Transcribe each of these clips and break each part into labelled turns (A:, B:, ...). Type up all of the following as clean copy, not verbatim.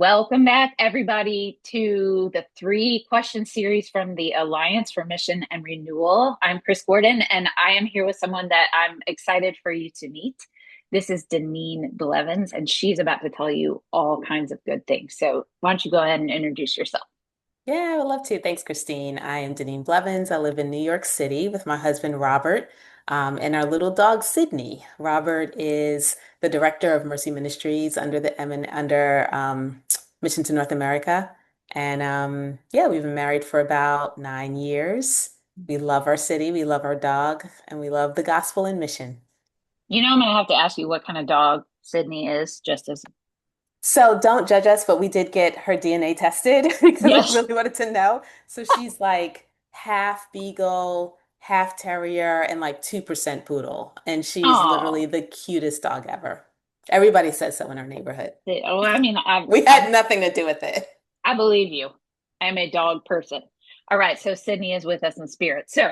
A: Welcome back, everybody, to the three question series from the Alliance for Mission and Renewal. I'm Chris Gordon, and I am here with someone that I'm excited for you to meet. This is Denine Blevins, and she's about to tell you all kinds of good things. So, why don't you go ahead and introduce yourself?
B: Yeah, I would love to. Thanks, Christine. I am Denine Blevins. I live in New York City with my husband, Robert, and our little dog, Sydney. Robert is the director of Mercy Ministries under Mission to North America. And yeah, we've been married for about 9 years. We love our city, we love our dog, and we love the gospel and mission.
A: I'm going to have to ask you what kind of dog Sydney is, just as
B: So don't judge us, but we did get her DNA tested because we
A: yes.
B: really wanted to know. So she's like half beagle, half terrier, and like 2% poodle. And she's literally
A: Oh,
B: the cutest dog ever. Everybody says so in our neighborhood.
A: well, I mean,
B: We had nothing to do with it.
A: I believe you. I'm a dog person. All right, so Sydney is with us in spirit. So,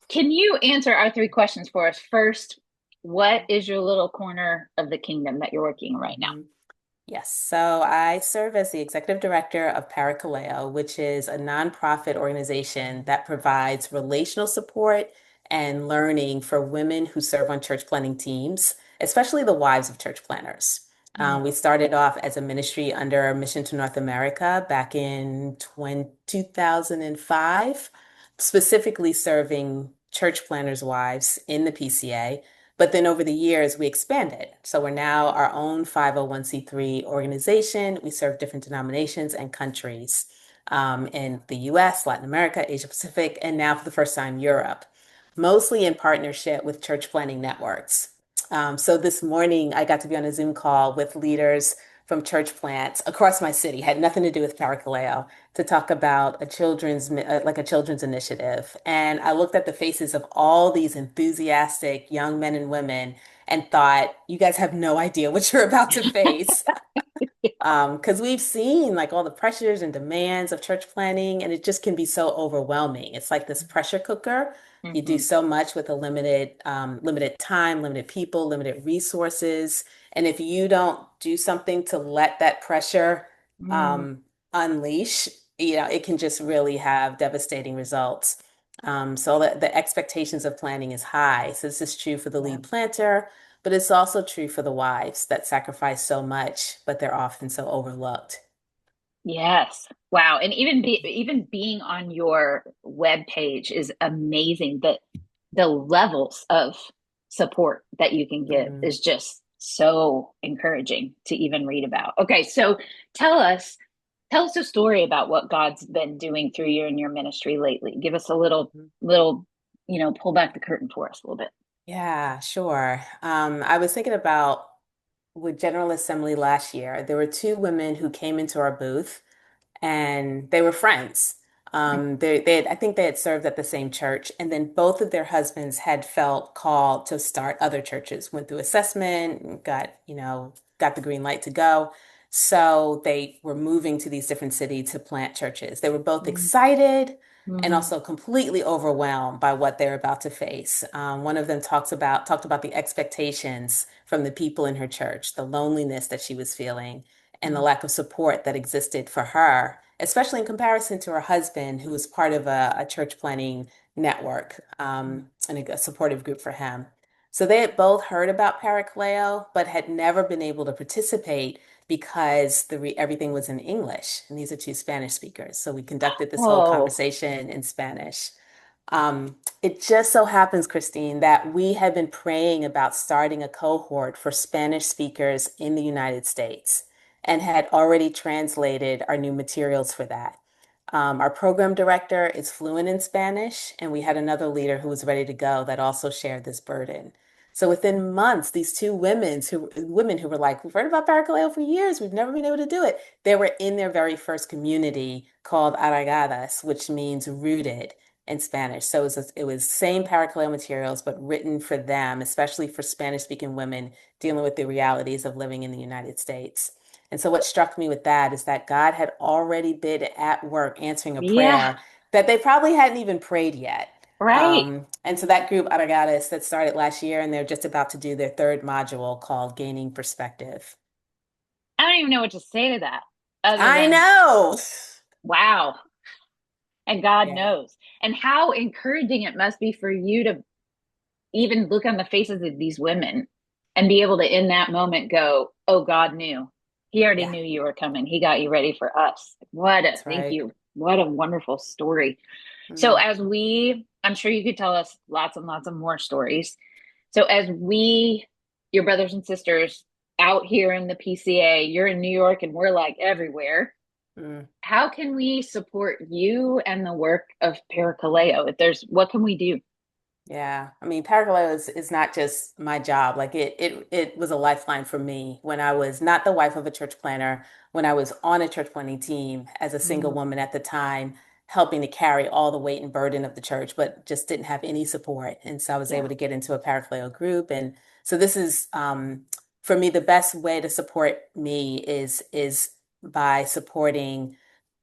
A: can you answer our three questions for us? First, what is your little corner of the kingdom that you're working right now?
B: Mhm. Yes, so I serve as the executive director of Parakaleo, which is a nonprofit organization that provides relational support and learning for women who serve on church planning teams, especially the wives of church planners.
A: Mm.
B: We started off as a ministry under Mission to North America back in 2005, specifically serving church planners' wives in the PCA. But then over the years, we expanded. So we're now our own 501(c)(3) organization. We serve different denominations and countries in the US, Latin America, Asia Pacific, and now for the first time, Europe, mostly in partnership with church planning networks. So this morning, I got to be on a Zoom call with leaders from church plants across my city, had nothing to do with Parakaleo, to talk about a children's initiative. And I looked at the faces of all these enthusiastic young men and women and thought, you guys have no idea what you're about to face. Because we've seen like all the pressures and demands of church planning, and it just can be so overwhelming. It's like this pressure cooker. You do
A: Mhm.
B: so much with a limited time, limited people, limited resources. And if you don't do something to let that pressure
A: Mm.
B: um, unleash, it can just really have devastating results. So the expectations of planning is high. So this is true for the
A: Yeah.
B: lead planter, but it's also true for the wives that sacrifice so much, but they're often so overlooked.
A: Yes. Wow. And even being on your web page is amazing. The levels of support that you can get
B: Mhm.
A: is just so encouraging to even read about. Okay, so tell us tell us a story about what God's been doing through you in your ministry lately. Give us a little, pull back the curtain for us a little bit.
B: Yeah, sure. I was thinking about with General Assembly last year, there were two women who came into our booth and they were friends. I think they had served at the same church, and then both of their husbands had felt called to start other churches, went through assessment, and got the green light to go. So they were moving to these different cities to plant churches. They were both excited and
A: Mm-hmm.
B: also completely overwhelmed by what they're about to face. One of them talked about the expectations from the people in her church, the loneliness that she was feeling and the lack of support that existed for her, especially in comparison to her husband, who was part of a church planning network and a supportive group for him. So they had both heard about Parakaleo, but had never been able to participate because everything was in English. And these are two Spanish speakers. So we conducted this whole
A: Oh,
B: conversation in Spanish. It just so happens, Christine, that we have been praying about starting a cohort for Spanish speakers in the United States and had already translated our new materials for that. Our program director is fluent in Spanish, and we had another leader who was ready to go that also shared this burden. So within months, these two women who were like, we've heard about Parakaleo for years, we've never been able to do it. They were in their very first community called Arraigadas, which means rooted in Spanish. So it was same Parakaleo materials, but written for them, especially for Spanish speaking women dealing with the realities of living in the United States. And so what struck me with that is that God had already been at work answering a
A: yeah,
B: prayer that they probably hadn't even prayed yet.
A: right.
B: And so that group, Aragadas, that started last year, and they're just about to do their third module called Gaining Perspective.
A: I don't even know what to say to that. other
B: I
A: than
B: know.
A: wow. And God
B: Yeah,
A: knows. And how encouraging it must be for you to even look on the faces of these women and be able to, in that moment, go, oh, God knew. He already
B: yeah,
A: knew you were coming. He got you ready for us. What a,
B: that's
A: thank
B: right.
A: you. What a wonderful story. So,
B: Mm,
A: as we, I'm sure you could tell us lots and lots of more stories. So, as we, your brothers and sisters out here in the PCA, you're in New York and we're like everywhere.
B: mm.
A: How can we support you and the work of Parakaleo? If there's, what can we do?
B: Yeah, I mean, Parakaleo is not just my job. Like it was a lifeline for me when I was not the wife of a church planner, when I was on a church planning team as a single
A: Mm,
B: woman at the time, helping to carry all the weight and burden of the church, but just didn't have any support. And so I was
A: yeah.
B: able to get into a Parakaleo group. And so this is for me, the best way to support me is by supporting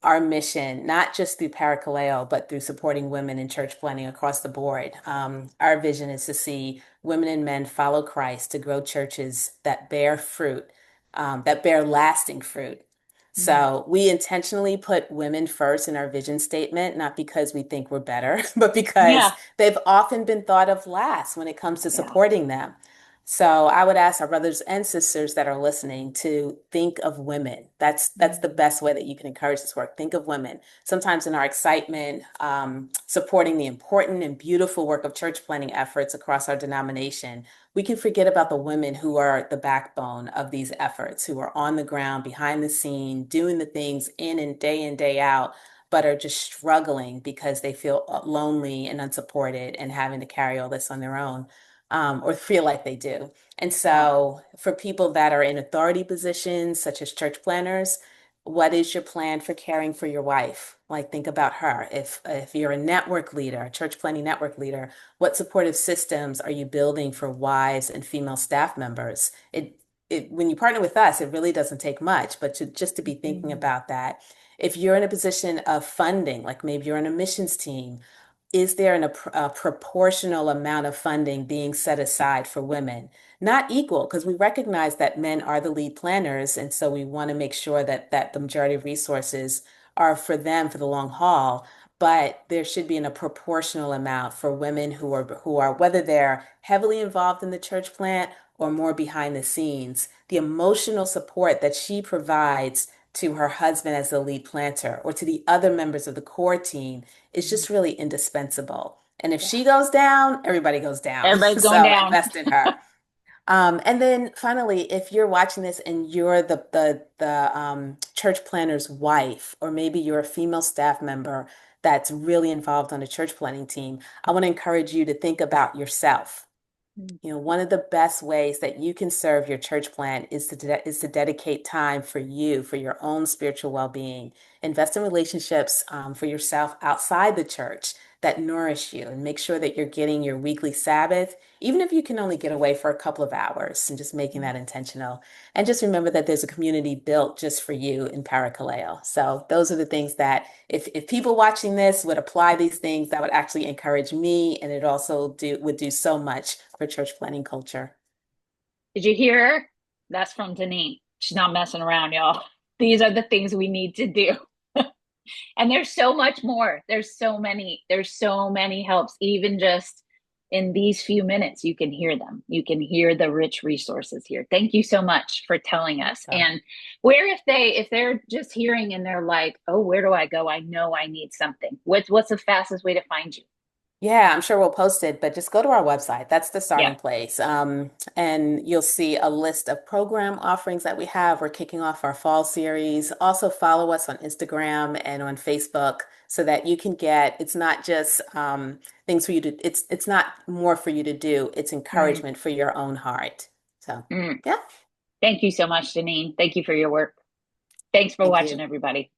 B: our mission, not just through Parakaleo, but through supporting women in church planting across the board. Our vision is to see women and men follow Christ to grow churches that bear fruit, that bear lasting fruit.
A: Mm,
B: So we intentionally put women first in our vision statement, not because we think we're better, but because
A: yeah.
B: they've often been thought of last when it comes to
A: Yeah.
B: supporting them. So I would ask our brothers and sisters that are listening to think of women. That's the
A: Mm,
B: best way that you can encourage this work. Think of women. Sometimes in our excitement, supporting the important and beautiful work of church planting efforts across our denomination, we can forget about the women who are the backbone of these efforts, who are on the ground, behind the scene, doing the things in, day out, but are just struggling because they feel lonely and unsupported and having to carry all this on their own, or feel like they do. And
A: yeah.
B: so, for people that are in authority positions, such as church planners, what is your plan for caring for your wife? Like, think about her. If you're a network leader, a church planning network leader, what supportive systems are you building for wives and female staff members? When you partner with us, it really doesn't take much, but just to be thinking
A: Mm,
B: about that. If you're in a position of funding, like maybe you're on a missions team, is there a proportional amount of funding being set aside for women? Not equal, because we recognize that men are the lead planners, and so we want to make sure that the majority of resources are for them for the long haul. But there should be in a proportional amount for women who are whether they're heavily involved in the church plant or more behind the scenes, the emotional support that she provides to her husband as the lead planter or to the other members of the core team is
A: mm,
B: just really indispensable. And if
A: yeah.
B: she goes down, everybody goes down.
A: Everybody's going
B: So
A: down.
B: invest in her. And then finally, if you're watching this and you're the church planner's wife, or maybe you're a female staff member that's really involved on a church planning team, I want to encourage you to think about yourself.
A: Mm,
B: You know, one of the best ways that you can serve your church plant is to dedicate time for you, for your own spiritual well-being. Invest in relationships for yourself outside the church that nourish you, and make sure that you're getting your weekly Sabbath, even if you can only get away for a couple of hours, and just making
A: mm.
B: that intentional. And just remember that there's a community built just for you in Parakaleo. So those are the things that if people watching this would apply these things, that would actually encourage me, and it also would do so much for church planning culture.
A: Did you hear her? That's from Denine. She's not messing around, y'all. These are the things we need to do. And there's so much more. There's so many helps. Even just in these few minutes, you can hear them. You can hear the rich resources here. Thank you so much for telling us.
B: So,
A: And where if they're just hearing and they're like, oh, where do I go? I know I need something. What's the fastest way to find you?
B: yeah, I'm sure we'll post it, but just go to our website. That's the
A: Yeah.
B: starting place. And you'll see a list of program offerings that we have. We're kicking off our fall series. Also, follow us on Instagram and on Facebook so that you can it's not just things for you to, it's not more for you to do, it's
A: Mm,
B: encouragement for your own heart. So,
A: mm.
B: yeah,
A: Thank you so much, Denine. Thank you for your work. Thanks for
B: thank
A: watching,
B: you.
A: everybody.